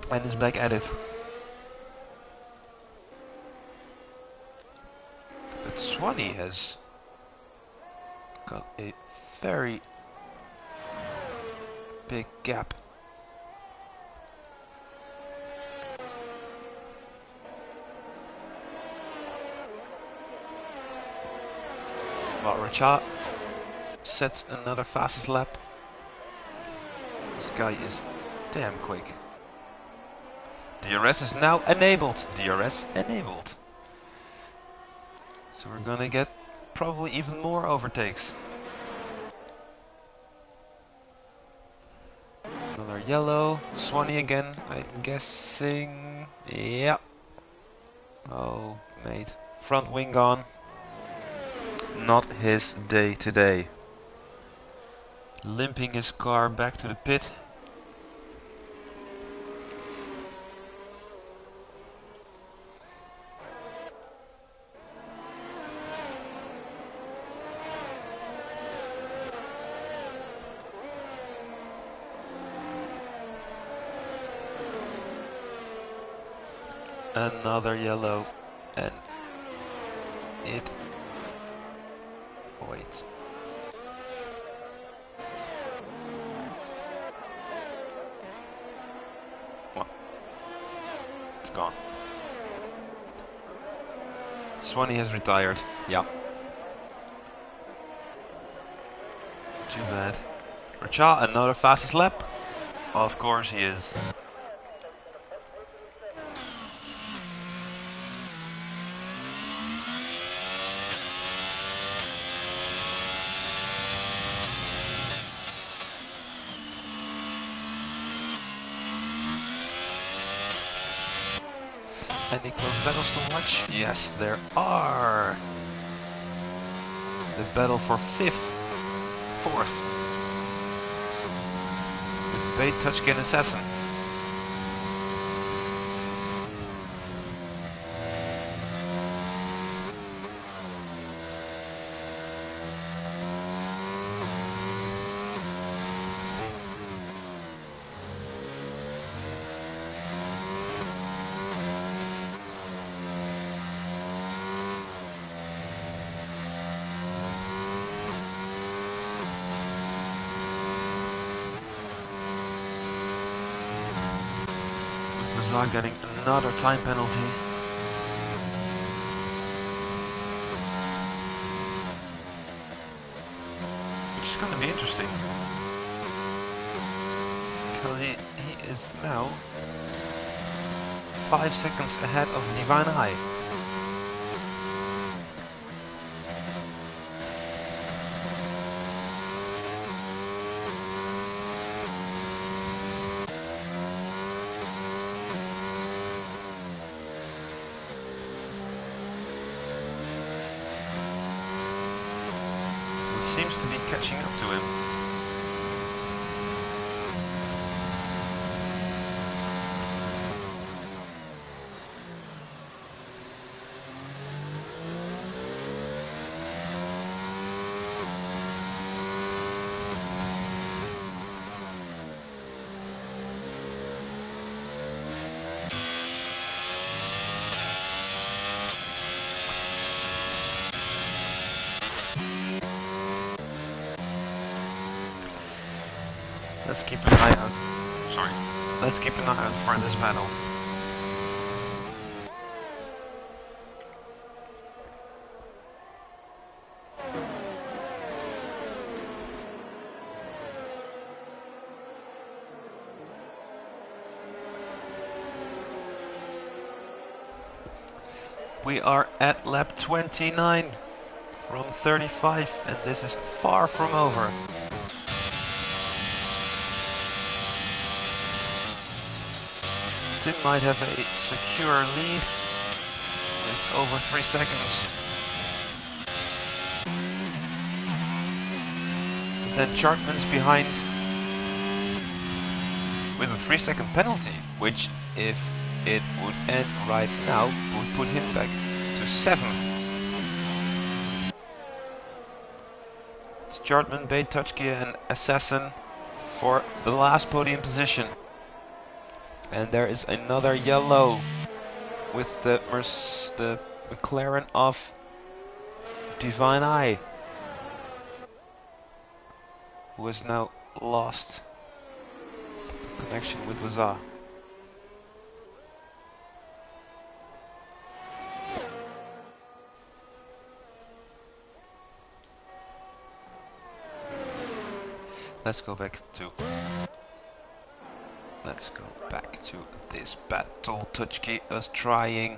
and is back at it. But Swanee has got a very big gap. Well, Rachat sets another fastest lap. This guy is damn quick. DRS is now enabled. DRS enabled. So we're gonna get probably even more overtakes. Another yellow. Swanee again, I'm guessing. Yeah. Oh, mate. Front wing gone. Not his day today. Limping his car back to the pit. Another yellow, and it waits. Well, it's gone. Swanee has retired. Yeah. Too bad. Racha, another fastest lap. Of course he is. Any close battles to watch? Yes, there are. The battle for 5th, 4th. With Bait, Touchkin, Assassin. Mazar getting another time penalty. Which is going to be interesting. Because he is now 5 seconds ahead of Divine Eye. Seems to be catching up to him. Let's keep an eye out. Sorry. Let's keep an eye out for this battle. We are at lap 29 from 35, and this is far from over. Tim might have a secure lead with over 3 seconds. And then Chartman's behind with a 3-second penalty, which if it would end right now would put him back to 7th. It's Chartman, Bait, Touchkia and Assassin for the last podium position. And there is another yellow with the McLaren of Divine Eye, who has now lost connection with Wazaa. Let's go back to this battle. Touchkey was trying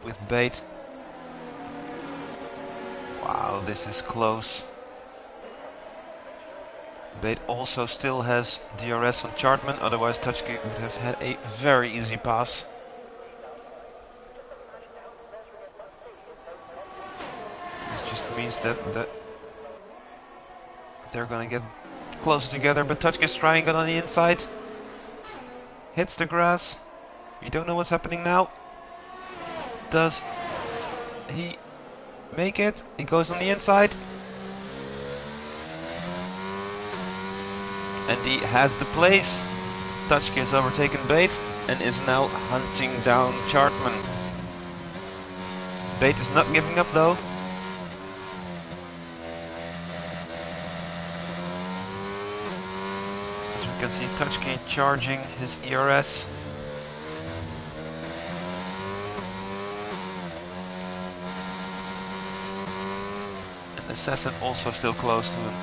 with Bait. Wow, this is close. Bait also still has DRS on Chartman, otherwise Touchkey would have had a very easy pass. This just means that they're gonna get closer together, but Touchkey's trying it on the inside. Hits the grass. We don't know what's happening now. Does he make it? He goes on the inside. And he has the place. Touchkey has overtaken Bait and is now hunting down Chartman. Bait is not giving up though. As we can see, Touchkey charging his ERS. And Assassin also still close to him.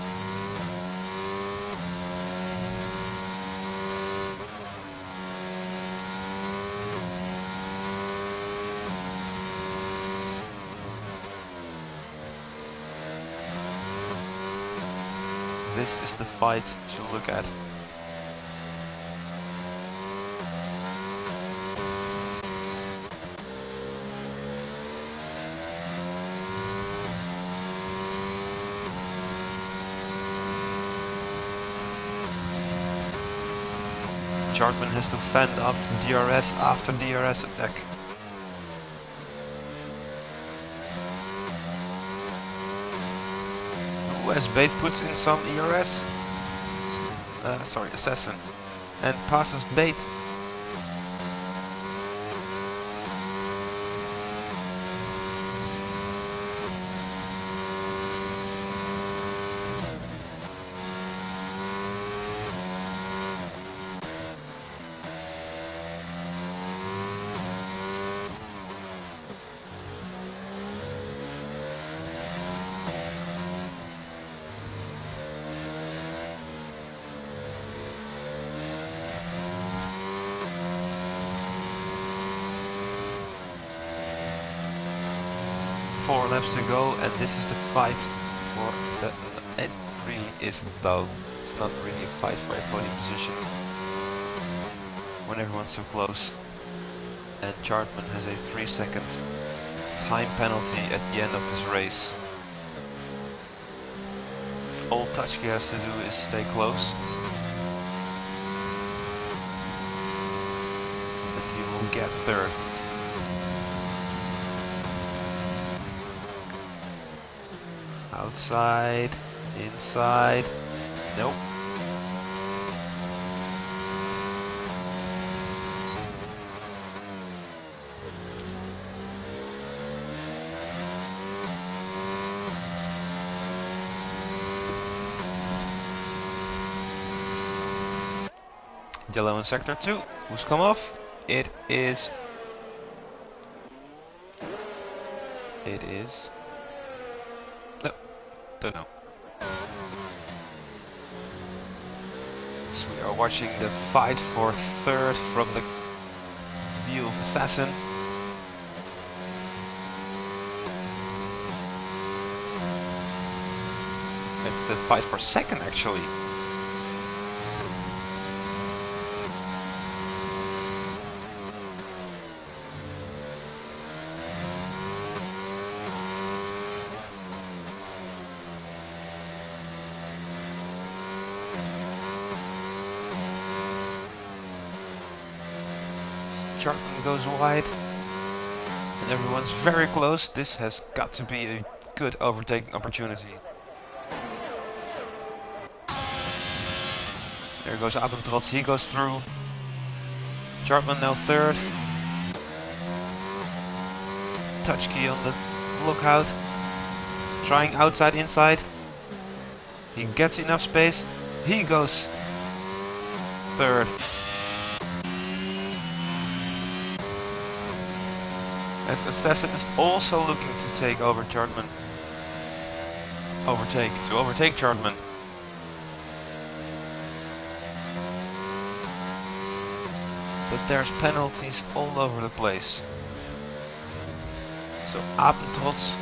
This is the fight to look at. Chartman has to fend off DRS after DRS attack. As Bait puts in some ERS, sorry, Assassin, and passes Bait. Four laps to go, and this is the fight for the... It really isn't though. It's not really a fight for a podium position when everyone's so close. And Chartman has a 3-second time penalty at the end of this race. All Touchkey has to do is stay close. And he will get third. Outside, inside, nope. Yellow in sector 2, who's come off? It is... No, don't know. So we are watching the fight for third from the view of Assassin. It's the fight for second actually. Chartman goes wide and everyone's very close. This has got to be a good overtaking opportunity. There goes Abendrots, he goes through. Chartman now third. Touchkey on the lookout. Trying outside, inside. He gets enough space. He goes third. As Assassin is also looking to take over Chartman. To overtake Chartman. But there's penalties all over the place. So Abendrots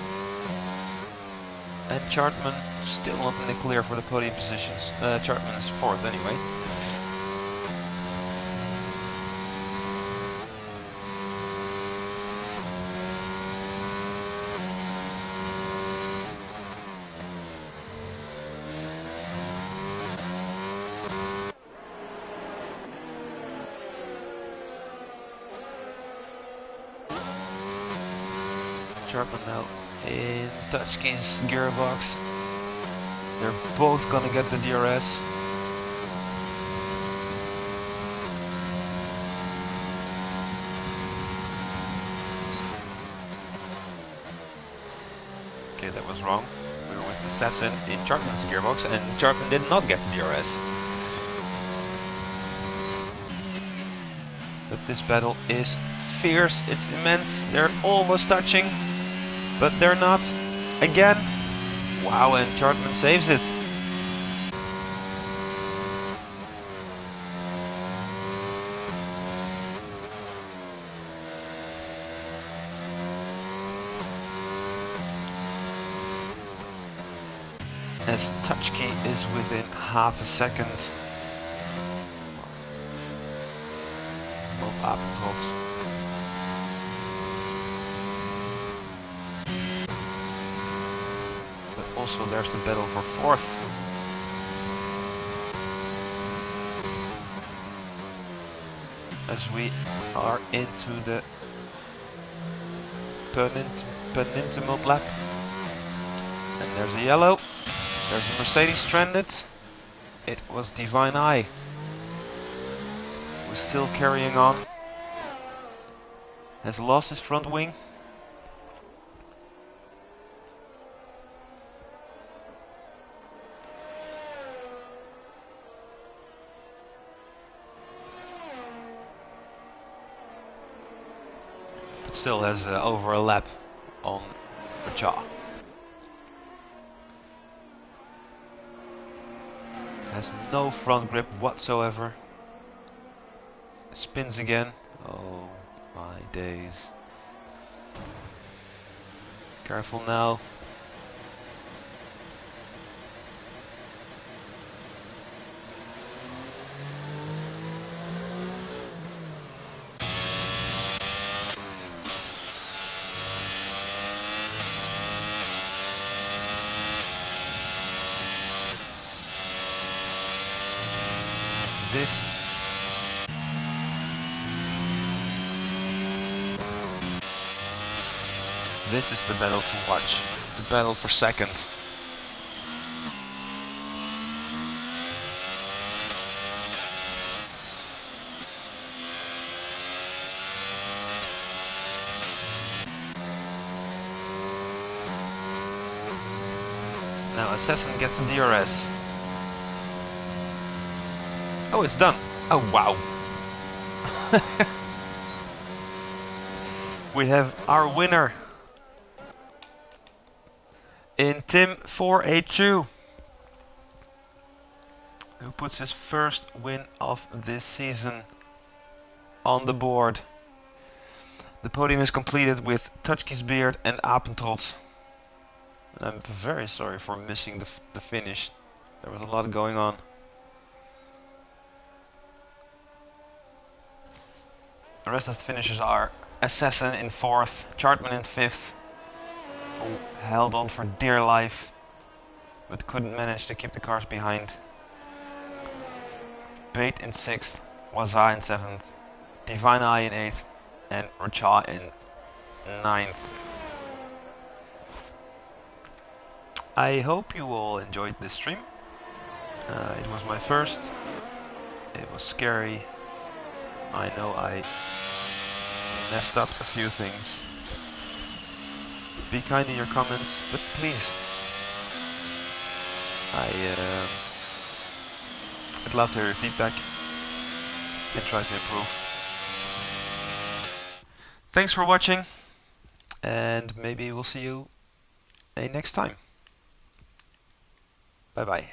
And Chartman still not in the clear for the podium positions. Chartman is 4th anyway. Chartman now in Touchkey's gearbox. They're both gonna get the DRS. Okay, that was wrong. We were with Assassin in Chartman's gearbox and Chartman did not get the DRS. But this battle is fierce, it's immense, they're almost touching, but they're not. Again. Wow, and Chartman saves it. As Touchkey is within half a second of Appentroth. But also there's the battle for 4th. As we are into the penultimate lap. And there's a yellow. There's a Mercedes stranded. It was Divine Eye. We're still carrying on. Has lost his front wing. But still has over a lap on Racha. Has no front grip whatsoever. Spins again. Oh my days. Careful now. This is the battle to watch. The battle for seconds. Now Assassin gets the DRS. Oh, it's done. Oh, wow. We have our winner in Tim 482, who puts his first win of this season on the board. The podium is completed with Touchkey's Beard and Appentroth. I'm very sorry for missing the finish. There was a lot going on. The rest of the finishers are Assassin in 4th, Chartman in 5th, who held on for dear life, but couldn't manage to keep the cars behind. Bait in 6th, Waza in 7th, Divine Eye in 8th, and Racha in 9th. I hope you all enjoyed this stream. It was my first. It was scary. I know I messed up a few things. Be kind in your comments, but please. I'd love to hear your feedback and try to improve. Thanks for watching, and maybe we'll see you next time. Bye bye.